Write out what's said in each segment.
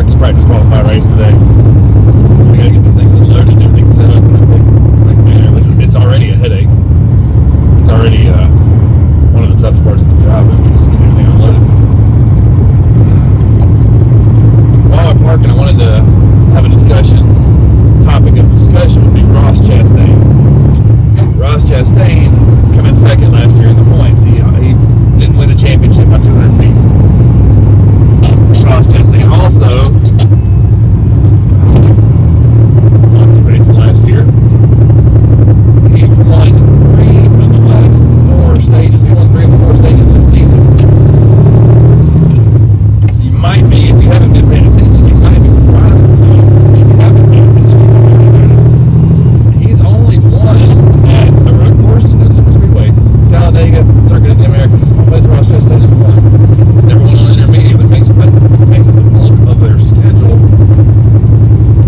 parking practice qualifier race today. So we gotta get this thing loaded and everything set up and everything. Like, man, it's already a headache. It's already one of the toughest parts of the job is just getting everything unloaded. While I'm parking, I wanted to have a discussion. Topic of discussion would be Ross Chastain. Ross Chastain came in second last year in the points. He didn't win the championship by 200 feet. Ross Chastain also won 2 races last year. He won 3 of the last 4 stages. He won 3 of the 4 stages this season. So you might be, if you haven't been paying attention, you might be surprised to know, if you haven't been paying attention, he's only won at a road course at Super Speedway, Talladega, Circuit of the Americas. The place Ross Chastain has won. Never won on intermediate, but makes up the bulk of their schedule.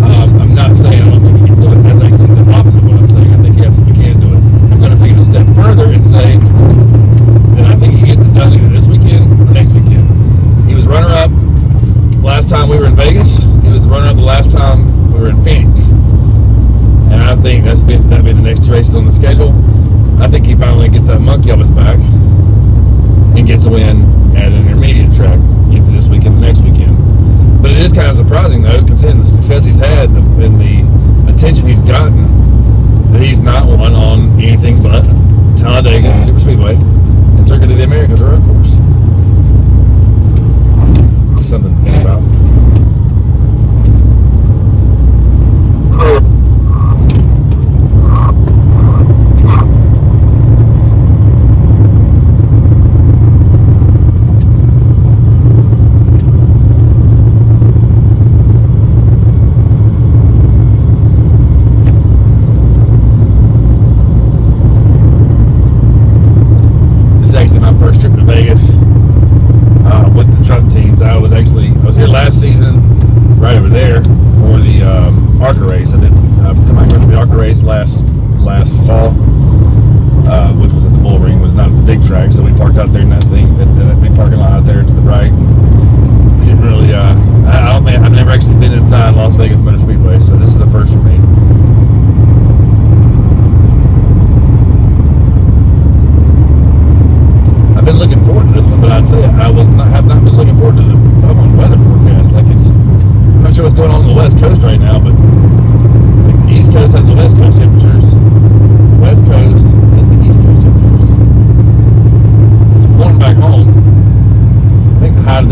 I'm not saying I don't think he can do it. That's actually the opposite of what I'm saying. I think he absolutely can do it. I'm going to take it a step further and say that I think he gets it done either this weekend or next weekend. He was runner-up last time we were in Vegas. He was the runner-up the last time we were in Phoenix. And I think that'll be the next 2 races on the schedule. I think he finally gets that monkey off his back and gets a win at an intermediate track either this weekend or next weekend. But it is kind of surprising, though, considering the success he's had and the attention he's gotten, that he's not won on anything but Talladega, Super Speedway, and Circuit of the Americas road course. Just something to think about. Last season, right over there, for the ARCA race. I did come back for the ARCA race last fall, which was at the Bull Ring, was not at the big track, so we parked out there in that thing, that big parking lot out there to the right. We didn't really, I've never actually been inside Las Vegas Motor Speedway, so this is the first for me. I've been looking forward to this one, but I'll tell you, I have not been looking forward to the weather forecast. Like, I'm not sure what's going on the West Coast right now, but like the East Coast has the West Coast temperatures. The West Coast has the East Coast temperatures. It's warm back home. I think the high today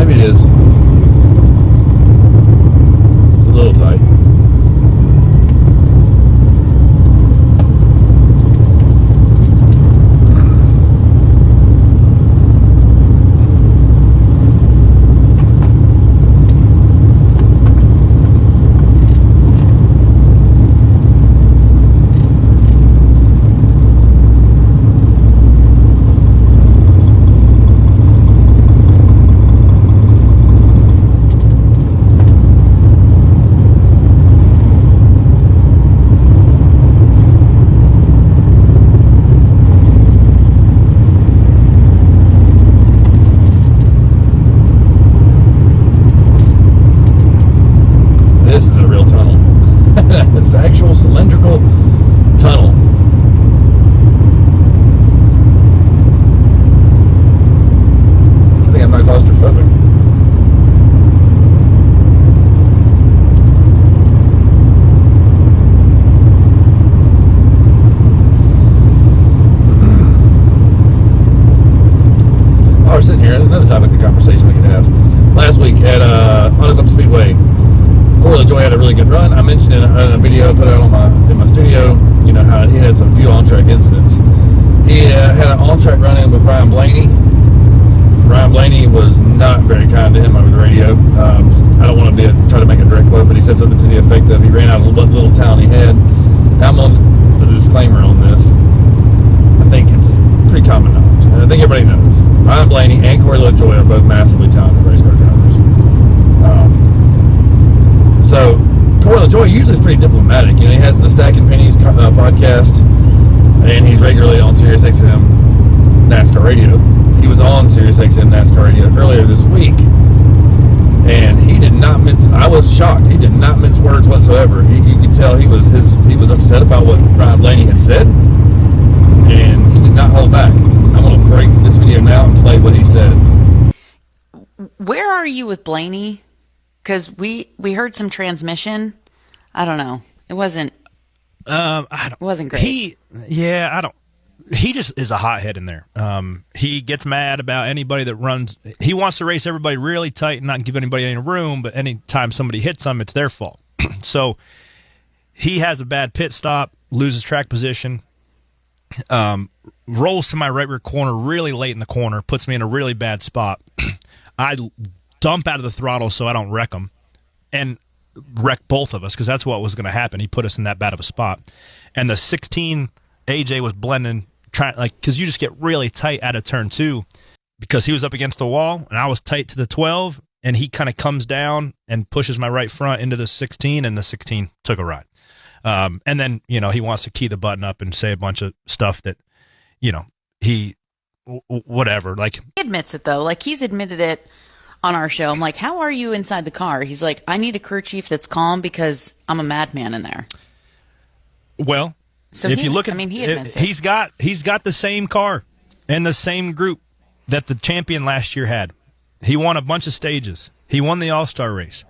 maybe it is. It's a little tight. Topic of conversation we could have. Last week at Autoclub Speedway, Lajoie had a really good run. I mentioned in a video I put out in my studio, you know, how he had some few on-track incidents. He had an on-track run-in with Ryan Blaney. Ryan Blaney was not very kind to him over the radio. I don't want to try to make a direct quote, but he said something to the effect of he ran out of what little talent he had. Now I'm going to put a disclaimer on this. I think it's pretty common knowledge. I think everybody knows. Ryan Blaney and Lajoie are both massively talented race car drivers. So Lajoie usually is pretty diplomatic. You know, he has the Stacking Pennies podcast, and he's regularly on SiriusXM NASCAR radio. He was on SiriusXM NASCAR radio earlier this week, and he did not mince. I was shocked. He did not mince words whatsoever. You could tell he was upset about what Ryan Blaney had said, and he did not hold back. I'm going to break this video now and play what he said. Where are you with Blaney? Because we heard some transmission. I don't know. It wasn't. It wasn't great. He just is a hothead in there. He gets mad about anybody that runs. He wants to race everybody really tight and not give anybody any room. But anytime somebody hits them, it's their fault. So he has a bad pit stop, loses track position. Rolls to my right rear corner really late in the corner, puts me in a really bad spot. I dump out of the throttle so I don't wreck him, and wreck both of us, because that's what was going to happen. He put us in that bad of a spot. And the 16 AJ was blending, because you just get really tight out of turn 2, because he was up against the wall, and I was tight to the 12, and he kind of comes down and pushes my right front into the 16, and the 16 took a ride. And then, you know, he wants to key the button up and say a bunch of stuff that, you know, whatever. Like, he admits it, though. Like, he's admitted it on our show. I'm like, how are you inside the car? He's like, I need a crew chief that's calm because I'm a madman in there. Well, so if you look at, he admits it. He's got the same car and the same group that the champion last year had. He won a bunch of stages. He won the All-Star race.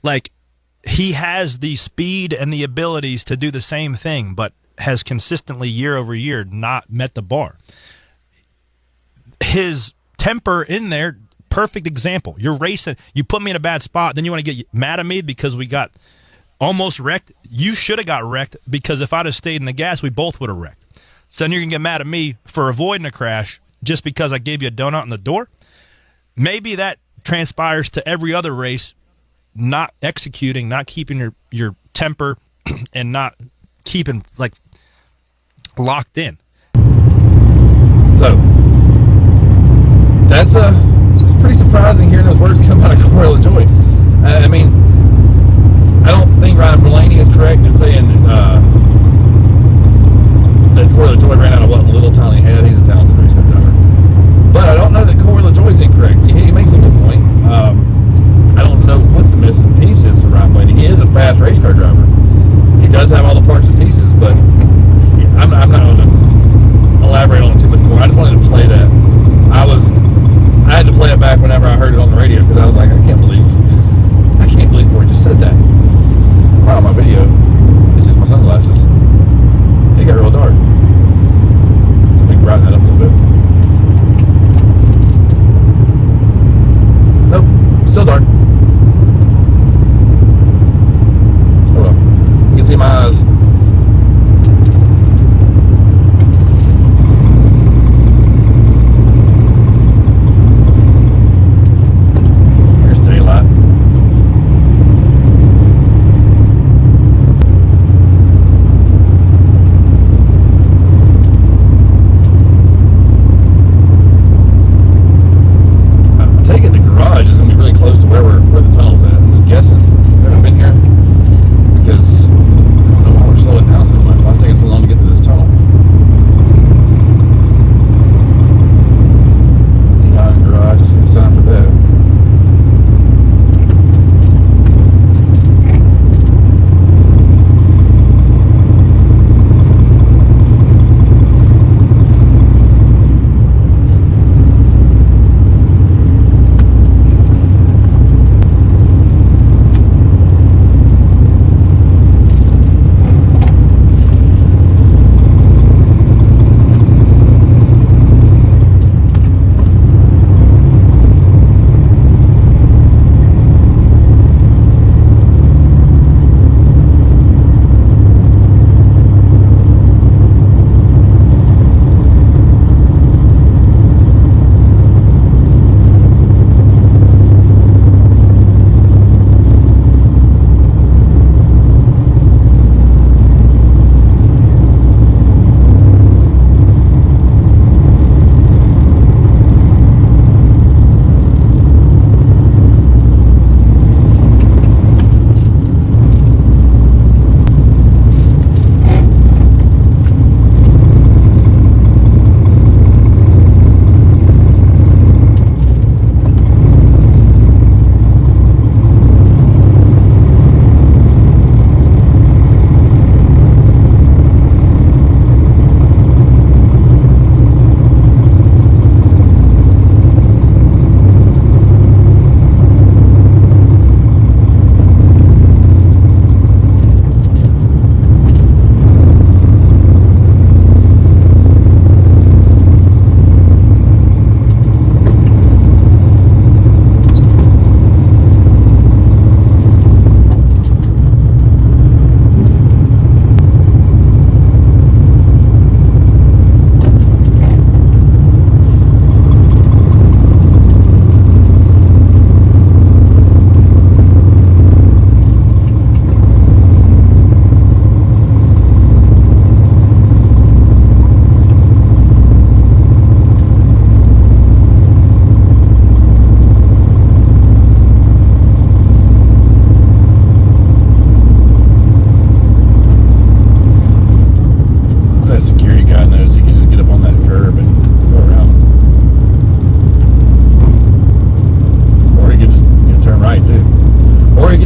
Like, he has the speed and the abilities to do the same thing, but has consistently year over year not met the bar. His temper in there, perfect example. You're racing, you put me in a bad spot, then you want to get mad at me because we got almost wrecked. You should have got wrecked, because if I'd have stayed in the gas, we both would have wrecked. So then you're going to get mad at me for avoiding a crash just because I gave you a donut in the door. Maybe that transpires to every other race, not executing, not keeping your temper, and not keeping, like, locked in. So that's it's pretty surprising hearing those words come out of Lajoie. I mean, I don't think Ryan Blaney is correct in saying that Lajoie ran out of what little talent he had. He's a talented race car driver, but I don't know that Lajoie is incorrect. He makes a good point. I don't know what the missing piece is for Ryan Blaney. He is a fast race car driver. He does have all the parts and pieces, but I'm not going to elaborate on it too much more. I just wanted to play that. I had to play it back whenever I heard it on the radio, because I was like, I can't believe Corey just said that. Wow, my video. It's just my sunglasses. It got real dark. So I can brighten that up a little bit.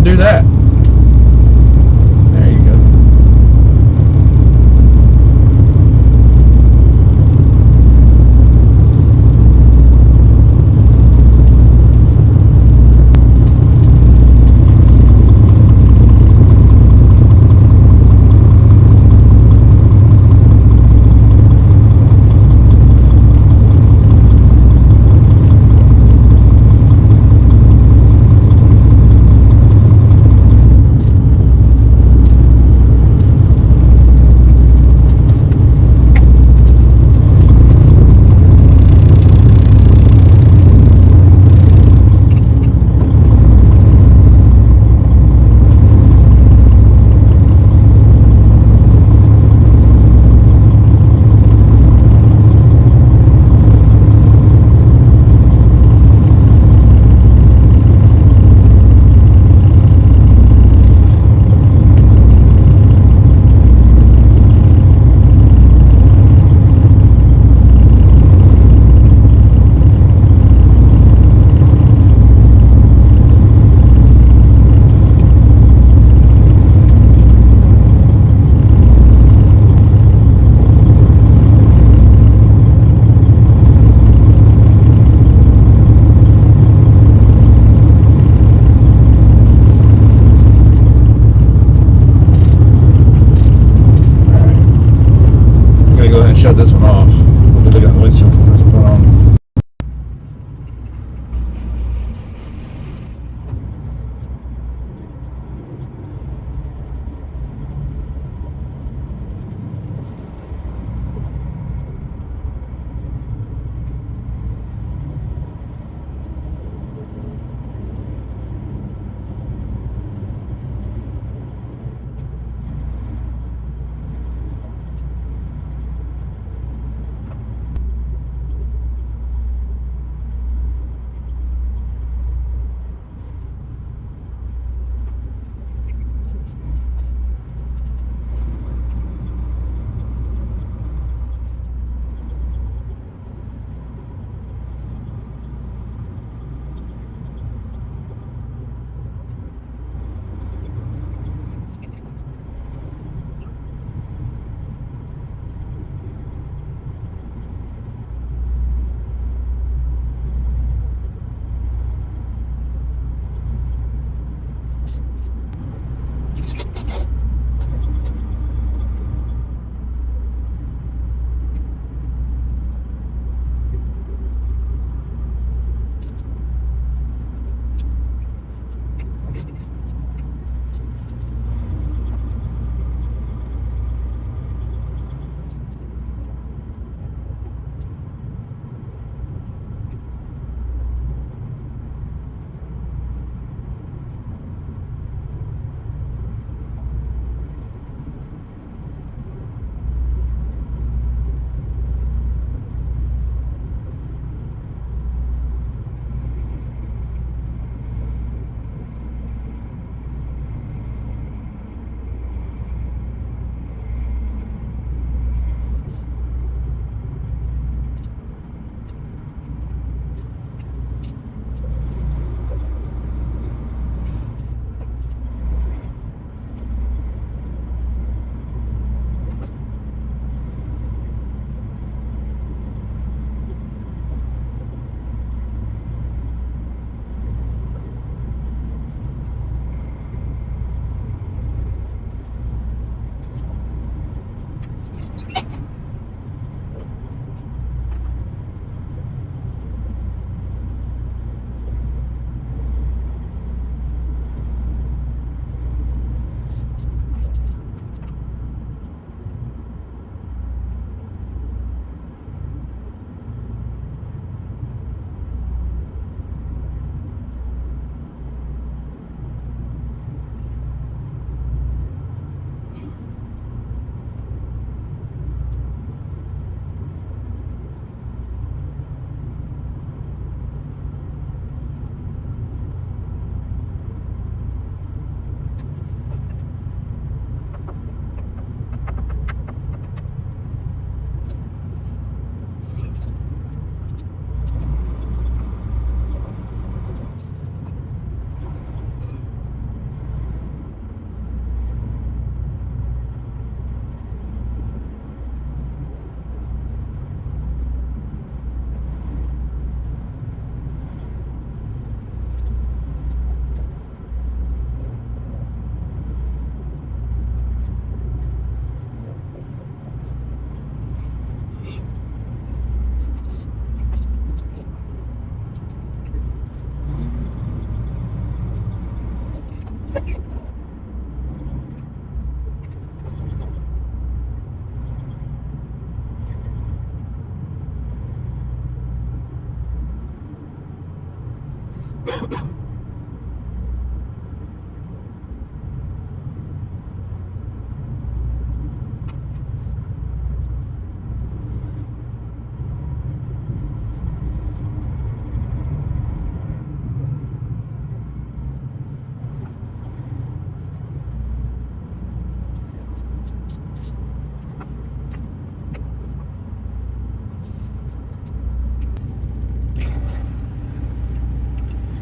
do that. There you go.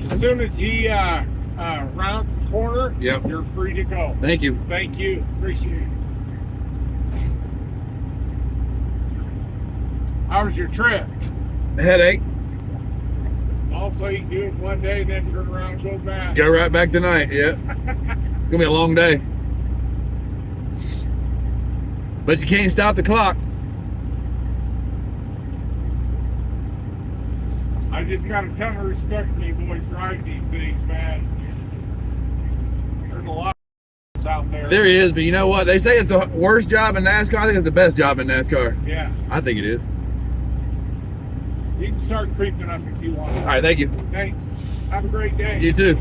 As soon as he rounds the corner, Yep. you're free to go. Thank you. Thank you. Appreciate it. How was your trip? Headache. Also, you can do it one day, then turn around and go back. Go right back tonight. Yeah. It's gonna be a long day. But you can't stop the clock. I just got a ton of respect for you boys driving these things, man. There's a lot of out there. There he is, but you know what? They say it's the worst job in NASCAR. I think it's the best job in NASCAR. Yeah. I think it is. You can start creeping up if you want. All right, thank you. Thanks. Have a great day. You too.